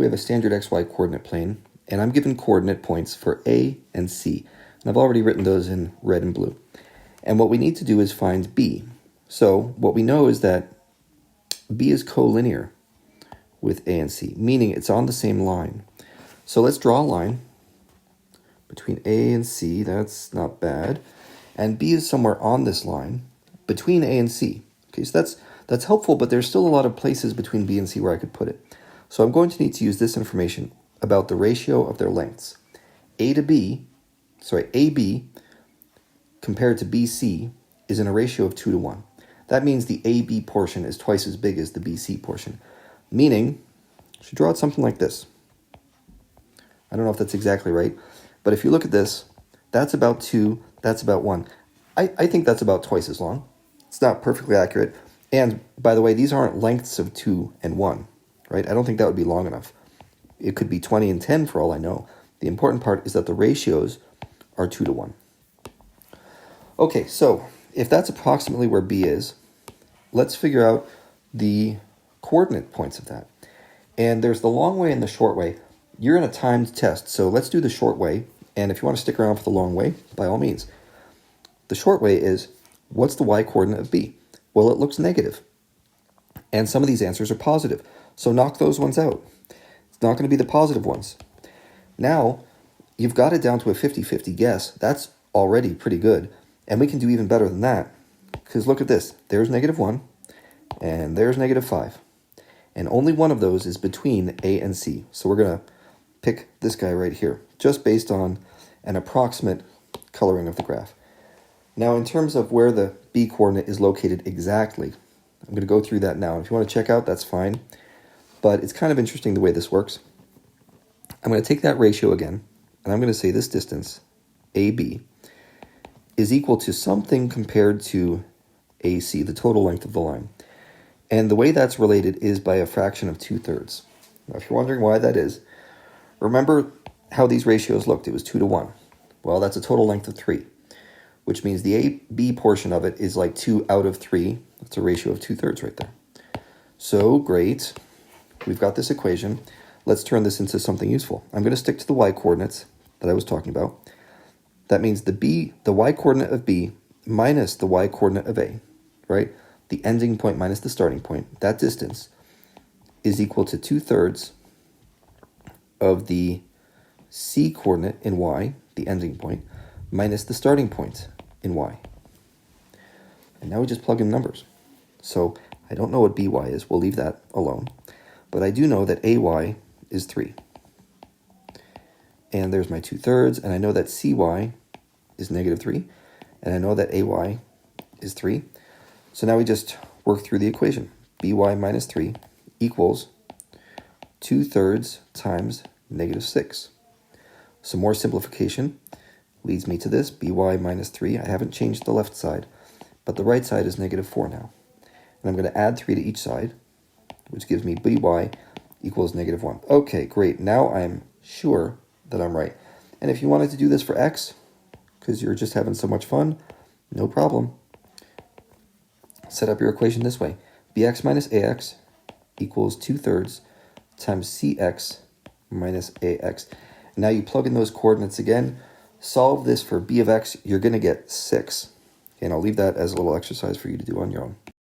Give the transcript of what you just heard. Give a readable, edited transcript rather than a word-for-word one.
we have a standard xy coordinate plane, and I'm given coordinate points for A and C. And I've already written those in red and blue. And what we need to do is find B. So what we know is that B is collinear with A and C, meaning it's on the same line. So let's draw a line between A and C. That's not bad. And B is somewhere on this line between A and C. Okay, so that's helpful, but there's still a lot of places between B and C where I could put it. So I'm going to need to use this information about the ratio of their lengths. AB compared to BC is in a ratio of 2 to 1. That means the AB portion is twice as big as the BC portion, meaning I should draw it something like this. I don't know if that's exactly right, but if you look at this, that's about 2, that's about 1. I think that's about twice as long. It's not perfectly accurate. And by the way, these aren't lengths of 2 and 1, right? I don't think that would be long enough. It could be 20 and 10 for all I know. The important part is that the ratios are 2 to 1. Okay, so if that's approximately where B is, let's figure out the coordinate points of that. And there's the long way and the short way. You're in a timed test, so let's do the short way. And if you want to stick around for the long way, by all means. The short way is, what's the y-coordinate of B? Well, it looks negative. And some of these answers are positive. So knock those ones out. It's not going to be the positive ones. Now, you've got it down to a 50-50 guess. That's already pretty good. And we can do even better than that. Because look at this. There's -1, and there's -5. And only one of those is between A and C. So we're going to pick this guy right here, just based on an approximate coloring of the graph. Now, in terms of where the B coordinate is located exactly, I'm going to go through that now. If you want to check out, that's fine. But it's kind of interesting the way this works. I'm going to take that ratio again, and I'm going to say this distance, AB, is equal to something compared to AC, the total length of the line. And the way that's related is by a fraction of 2/3. Now, if you're wondering why that is, remember how these ratios looked. It was 2 to 1. Well, that's a total length of 3, which means the AB portion of it is like 2 out of 3. That's a ratio of 2/3 right there. So, great. We've got this equation. Let's turn this into something useful. I'm going to stick to the y-coordinates that I was talking about. That means the y-coordinate of B minus the y-coordinate of A, right? The ending point minus the starting point, that distance is equal to 2/3 of the C coordinate in Y, the ending point, minus the starting point in Y. And now we just plug in numbers. So I don't know what BY is. We'll leave that alone. But I do know that AY is 3. And there's my 2/3. And I know that CY is -3. And I know that AY is 3. So now we just work through the equation. BY minus 3 equals 2/3 times -6. Some more simplification leads me to this. BY minus 3. I haven't changed the left side, but the right side is -4 now. And I'm going to add 3 to each side, which gives me BY equals -1. Okay, great. Now I'm sure that I'm right. And if you wanted to do this for X, because you're just having so much fun, no problem. Set up your equation this way. BX minus AX equals 2/3 times CX minus AX. Now you plug in those coordinates again. Solve this for B of X. You're going to get 6. And I'll leave that as a little exercise for you to do on your own.